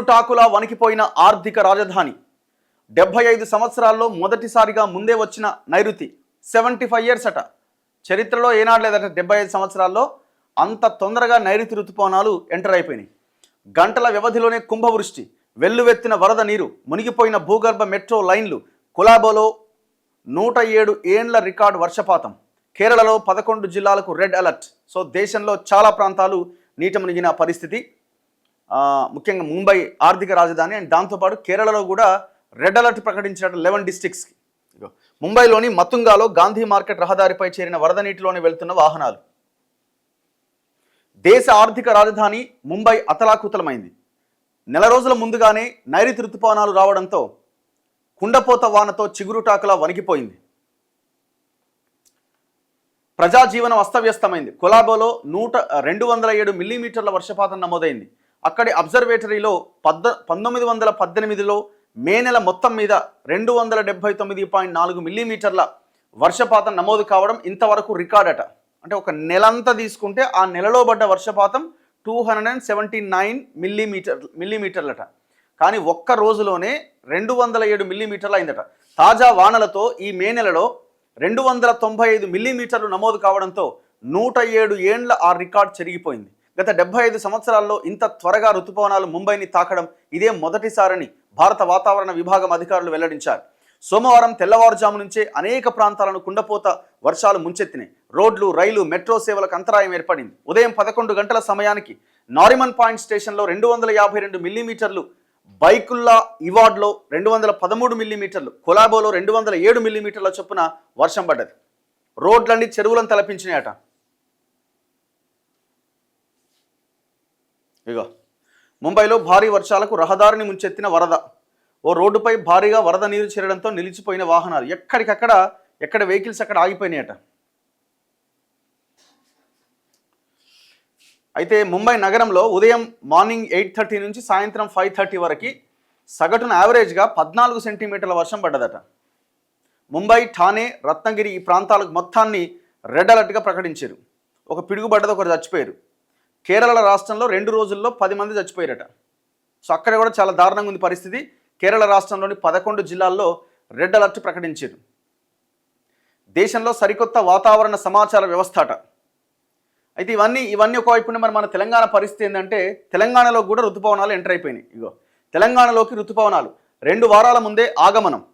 చిగురుటాకులా వణికిపోయిన ఆర్థిక రాజధాని 75 సంవత్సరాల్లో మొదటిసారిగా ముందే వచ్చిన నైరుతి 75 ఇయర్స్ అట. చరిత్రలో ఏనాడు లేదట 75 సంవత్సరాల్లో అంత తొందరగా నైరుతి ఋతుపవనాలు ఎంటర్ అయిపోయినాయి. గంటల వ్యవధిలోనే కుంభవృష్టి, వెల్లువెత్తిన వరద నీరు, మునిగిపోయిన భూగర్భ మెట్రో లైన్లు, కొలాబోలో 107 ఏండ్ల రికార్డు వర్షపాతం, కేరళలో 11 జిల్లాలకు రెడ్ అలర్ట్. సో దేశంలో చాలా ప్రాంతాలు నీట మునిగిన పరిస్థితి. ముఖ్యంగా ముంబై ఆర్థిక రాజధాని అండ్ దాంతోపాటు కేరళలో కూడా రెడ్ అలర్ట్ ప్రకటించినట్టు 11 డిస్ట్రిక్ట్స్కి. ముంబైలోని మతుంగాలో గాంధీ మార్కెట్ రహదారిపై చేరిన వరద నీటిలోనే వెళ్తున్న వాహనాలు. దేశ ఆర్థిక రాజధాని ముంబై అతలాకుతలమైంది. నెల రోజుల ముందుగానే నైరుతి ఋతుపవనాలు రావడంతో కుండపోత వానతో చిగురుటాకులా వణికిపోయింది. ప్రజాజీవనం అస్తవ్యస్తమైంది. కొలాబోలో 207 మిల్లీమీటర్ల వర్షపాతం నమోదైంది. అక్కడి అబ్జర్వేటరీలో 1918లో మే నెల మొత్తం మీద 279.4 మిల్లీమీటర్ల వర్షపాతం నమోదు కావడం ఇంతవరకు రికార్డట. అంటే ఒక నెలంతా తీసుకుంటే ఆ నెలలో పడ్డ వర్షపాతం 279 మిల్లీమీటర్లట. కానీ ఒక్క రోజులోనే 207 మిల్లీమీటర్లు అయిందట. తాజా వానలతో ఈ మే నెలలో 295 మిల్లీమీటర్లు నమోదు కావడంతో 107 ఏండ్ల ఆ రికార్డ్ చెరిగిపోయింది. గత 75 సంవత్సరాల్లో ఇంత త్వరగా ఋతుపవనాలు ముంబైని తాకడం ఇదే మొదటిసారని భారత వాతావరణ విభాగం అధికారులు వెల్లడించారు. సోమవారం తెల్లవారుజాము నుంచే అనేక ప్రాంతాలను కుండపోత వర్షాలు ముంచెత్తినాయి. రోడ్లు, రైలు, మెట్రో సేవలకు అంతరాయం ఏర్పడింది. ఉదయం 11 గంటల సమయానికి నారిమన్ పాయింట్ స్టేషన్లో 252 మిల్లీమీటర్లు, బైకుల్లా ఇవాడ్లో 213 మిల్లీమీటర్లు, కొలాబోలో 207 మిల్లీమీటర్ల చొప్పున వర్షం పడ్డది. రోడ్లన్నీ చెరువులను తలపించినాయట. ఇగో ముంబైలో భారీ వర్షాలకు రహదారిని ముంచెత్తిన వరద. ఓ రోడ్డుపై భారీగా వరద నీరు చేరడంతో నిలిచిపోయిన వాహనాలు ఎక్కడ వెహికల్స్ అక్కడ ఆగిపోయినాయట. అయితే ముంబై నగరంలో ఉదయం మార్నింగ్ 8:30 నుంచి సాయంత్రం 5:30 వరకు సగటున యావరేజ్గా 14 సెంటీమీటర్ల వర్షం పడ్డదట. ముంబై, ఠానే, రత్నగిరి ఈ ప్రాంతాలకు మొత్తాన్ని రెడ్ అలర్ట్గా ప్రకటించారు. ఒక పిడుగుపడ్డది, ఒకరు చచ్చిపోయారు. కేరళ రాష్ట్రంలో 2 రోజుల్లో 10 మంది చచ్చిపోయారట. సో అక్కడ కూడా చాలా దారుణంగా ఉంది పరిస్థితి. కేరళ రాష్ట్రంలోని 11 జిల్లాల్లో రెడ్ అలర్ట్ ప్రకటించారు. దేశంలో సరికొత్త వాతావరణ సమాచార వ్యవస్థ అట. అయితే ఇవన్నీ ఒకవైపు మరి మన తెలంగాణ పరిస్థితి ఏంటంటే తెలంగాణలో కూడా ఋతుపవనాలు ఎంటర్ అయిపోయినాయి. ఇగో తెలంగాణలోకి ఋతుపవనాలు 2 వారాల ముందే ఆగమనం.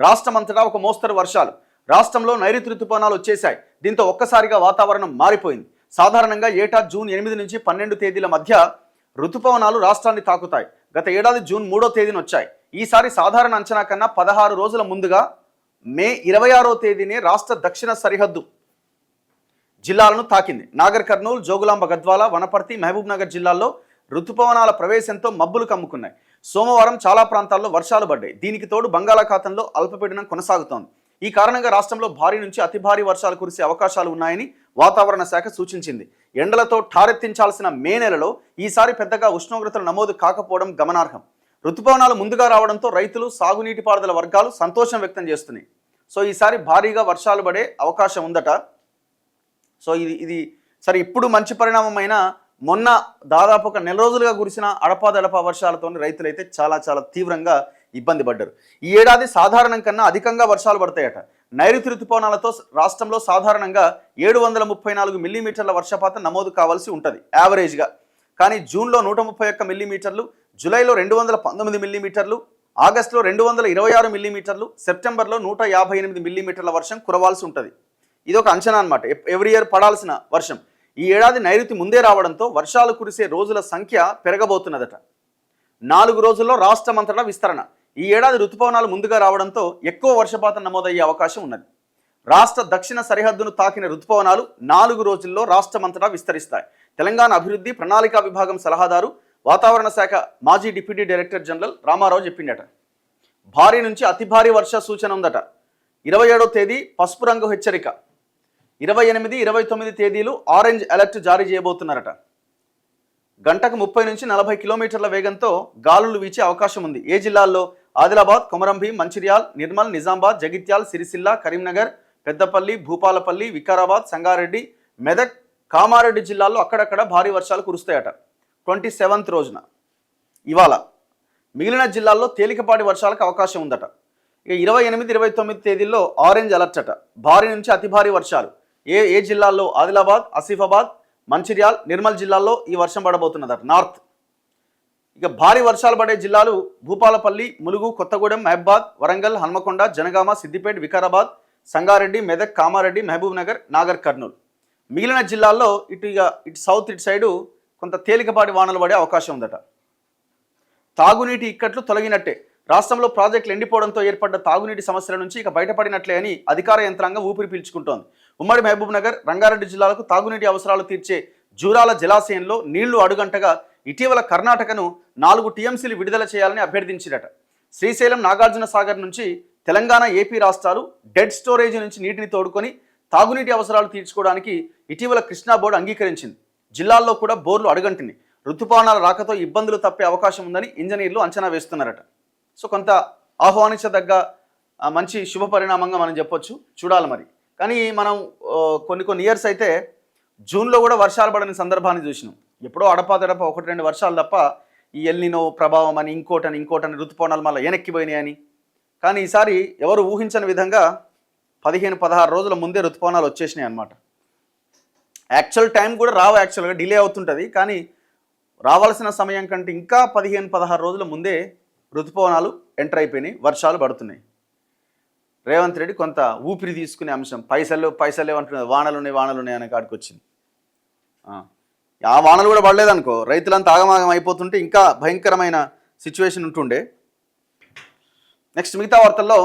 రాష్ట్రమంతటా ఒక మోస్తరు వర్షాలు. రాష్ట్రంలో నైరుతి ఋతుపవనాలు వచ్చేశాయి. దీంతో ఒక్కసారిగా వాతావరణం మారిపోయింది. సాధారణంగా ఏటా జూన్ 8 నుంచి 12 తేదీల మధ్య ఋతుపవనాలు రాష్ట్రాన్ని తాకుతాయి. గత ఏడాది జూన్ 3వ తేదీన వచ్చాయి. ఈసారి సాధారణ అంచనా కన్నా 16 రోజుల ముందుగా మే 26వ తేదీనే రాష్ట్ర దక్షిణ సరిహద్దు జిల్లాలను తాకింది. నాగర్ కర్నూలు, జోగులాంబ గద్వాల, వనపర్తి, మహబూబ్ నగర్ జిల్లాల్లో ఋతుపవనాల ప్రవేశంతో మబ్బులు కమ్ముకున్నాయి. సోమవారం చాలా ప్రాంతాల్లో వర్షాలు పడ్డాయి. దీనికి తోడు బంగాళాఖాతంలో అల్పపీడనం కొనసాగుతోంది. ఈ కారణంగా రాష్ట్రంలో భారీ నుంచి అతి భారీ వర్షాలు కురిసే అవకాశాలు ఉన్నాయని వాతావరణ శాఖ సూచించింది. ఎండలతో ఠారెత్తించాల్సిన మే నెలలో ఈసారి పెద్దగా ఉష్ణోగ్రతలు నమోదు కాకపోవడం గమనార్హం. ఋతుపవనాలు ముందుగా రావడంతో రైతులు, సాగునీటి పారుదల వర్గాలు సంతోషం వ్యక్తం చేస్తున్నాయి. సో ఈసారి భారీగా వర్షాలు పడే అవకాశం ఉందట. సో ఇది సరే, ఇప్పుడు మంచి పరిణామమైన మొన్న దాదాపు ఒక నెల రోజులుగా కురిసిన అడపాదడపా వర్షాలతో రైతులైతే చాలా తీవ్రంగా ఇబ్బంది పడ్డారు. ఈ ఏడాది సాధారణం కన్నా అధికంగా వర్షాలు పడతాయట. నైరుతి ఋతుపవనాలతో రాష్ట్రంలో సాధారణంగా 734 మిల్లీమీటర్ల వర్షపాతం నమోదు కావాల్సి ఉంటుంది యావరేజ్గా. కానీ జూన్లో 131 మిల్లీమీటర్లు, జూలైలో 219 మిల్లీమీటర్లు, ఆగస్టులో 226 మిల్లీమీటర్లు, సెప్టెంబర్లో 158 మిల్లీమీటర్ల వర్షం కురవాల్సి ఉంటుంది. ఇది ఒక అంచనా అనమాట, ఎవ్రీ ఇయర్ పడాల్సిన వర్షం. ఈ ఏడాది నైరుతి ముందే రావడంతో వర్షాలు కురిసే రోజుల సంఖ్య పెరగబోతున్నదట. 4 రోజుల్లో రాష్ట్రమంతటా విస్తరణ. ఈ ఏడాది ఋతుపవనాలు ముందుగా రావడంతో ఎక్కువ వర్షపాతం నమోదయ్యే అవకాశం ఉన్నది. రాష్ట్ర దక్షిణ సరిహద్దును తాకిన ఋతుపవనాలు 4 రోజుల్లో రాష్ట్రమంతటా విస్తరిస్తాయి. తెలంగాణ అభివృద్ధి ప్రణాళికా విభాగం సలహాదారు, వాతావరణ శాఖ మాజీ డిప్యూటీ డైరెక్టర్ జనరల్ రామారావు చెప్పిండట. భారీ నుంచి అతి భారీ వర్ష సూచన ఉందట. 27వ తేదీ పసుపు రంగు హెచ్చరిక, 28, 29 తేదీలు ఆరెంజ్ అలర్ట్ జారీ చేయబోతున్నారట. గంటకు 30 నుంచి 40 కిలోమీటర్ల వేగంతో గాలులు వీచే అవకాశం ఉంది. ఏ జిల్లాల్లో? ఆదిలాబాద్, కొమరంభీం, మంచిర్యాల్, నిర్మల్, నిజామాబాద్, జగిత్యాల్, సిరిసిల్ల, కరీంనగర్, పెద్దపల్లి, భూపాలపల్లి, వికారాబాద్, సంగారెడ్డి, మెదక్, కామారెడ్డి జిల్లాల్లో అక్కడక్కడ భారీ వర్షాలు కురుస్తాయట. 27th రోజున ఇవాళ మిగిలిన జిల్లాల్లో తేలికపాటి వర్షాలకు అవకాశం ఉందట. ఇక 28, 29 తేదీల్లో ఆరెంజ్ అలర్ట్ అట. భారీ నుంచి అతి భారీ వర్షాలు ఏ ఏ జిల్లాల్లో? ఆదిలాబాద్, ఆసిఫాబాద్, మంచిర్యాల్, నిర్మల్ జిల్లాల్లో ఈ వర్షం పడబోతున్నదట. నార్త్. ఇక భారీ వర్షాలు పడే జిల్లాలు భూపాలపల్లి, ములుగు, కొత్తగూడెం, మహబాద్, వరంగల్, హన్మకొండ, జనగామ, సిద్దిపేట, వికారాబాద్, సంగారెడ్డి, మెదక్, కామారెడ్డి, మహబూబ్ నగర్, నాగర్ కర్నూలు. మిగిలిన జిల్లాల్లో ఇటు సౌత్ ఇటు సైడు కొంత తేలికపాటి వానలు పడే అవకాశం ఉందట. తాగునీటి ఇక్కట్లు తొలగినట్టే. రాష్ట్రంలో ప్రాజెక్టులు ఎండిపోవడంతో ఏర్పడ్డ తాగునీటి సమస్యల నుంచి ఇక బయటపడినట్లే అని అధికార యంత్రాంగం ఊపిరి పీల్చుకుంటోంది. ఉమ్మడి మహబూబ్ నగర్, రంగారెడ్డి జిల్లాలకు తాగునీటి అవసరాలు తీర్చే జూరాల జలాశయంలో నీళ్లు అడుగంటగా ఇటీవల కర్ణాటకను 4 టీఎంసీలు విడుదల చేయాలని అభ్యర్థించిరట. శ్రీశైలం, నాగార్జున సాగర్ నుంచి తెలంగాణ, ఏపీ రాష్ట్రాలు డెడ్ స్టోరేజ్ నుంచి నీటిని తోడుకొని తాగునీటి అవసరాలు తీర్చుకోవడానికి ఇటీవల కృష్ణా బోర్డు అంగీకరించింది. జిల్లాల్లో కూడా బోర్లు అడుగంటిని. ఋతుపవనాల రాకతో ఇబ్బందులు తప్పే అవకాశం ఉందని ఇంజనీర్లు అంచనా వేస్తున్నారట. సో కొంత ఆహ్వానించదగ్గ మంచి శుభ పరిణామంగా మనం చెప్పొచ్చు. చూడాలి మరి. కానీ మనం కొన్ని ఇయర్స్ అయితే జూన్లో కూడా వర్షాలు పడని సందర్భాన్ని చూసినాం. ఎప్పుడో అడపాదడప 1-2 వర్షాలు తప్ప ఈ ఎల్నినో ప్రభావం అని ఇంకోటని ఋతుపవనాలు మళ్ళీ వెనక్కిపోయినాయి అని. కానీ ఈసారి ఎవరు ఊహించని విధంగా 15-16 రోజుల ముందే ఋతుపవనాలు వచ్చేసినాయి అన్నమాట. యాక్చువల్ టైం కూడా రావు, యాక్చువల్గా డిలే అవుతుంటుంది. కానీ రావాల్సిన సమయం కంటే ఇంకా 15-16 రోజుల ముందే ఋతుపవనాలు ఎంటర్ అయిపోయినాయి, వర్షాలు పడుతున్నాయి. రేవంత్ రెడ్డి కొంత ఊపిరి తీసుకునే అంశం, పైసలు అంటున్నారు, వానలు ఉన్నాయి అనే కాడికి వచ్చింది. ఆ వానలు కూడా పడలేదనుకో, రైతులంతా ఆగమాగం అయిపోతుంటే ఇంకా భయంకరమైన సిచ్యువేషన్ ఉంటుండే. నెక్స్ట్ మిగతా వార్తల్లో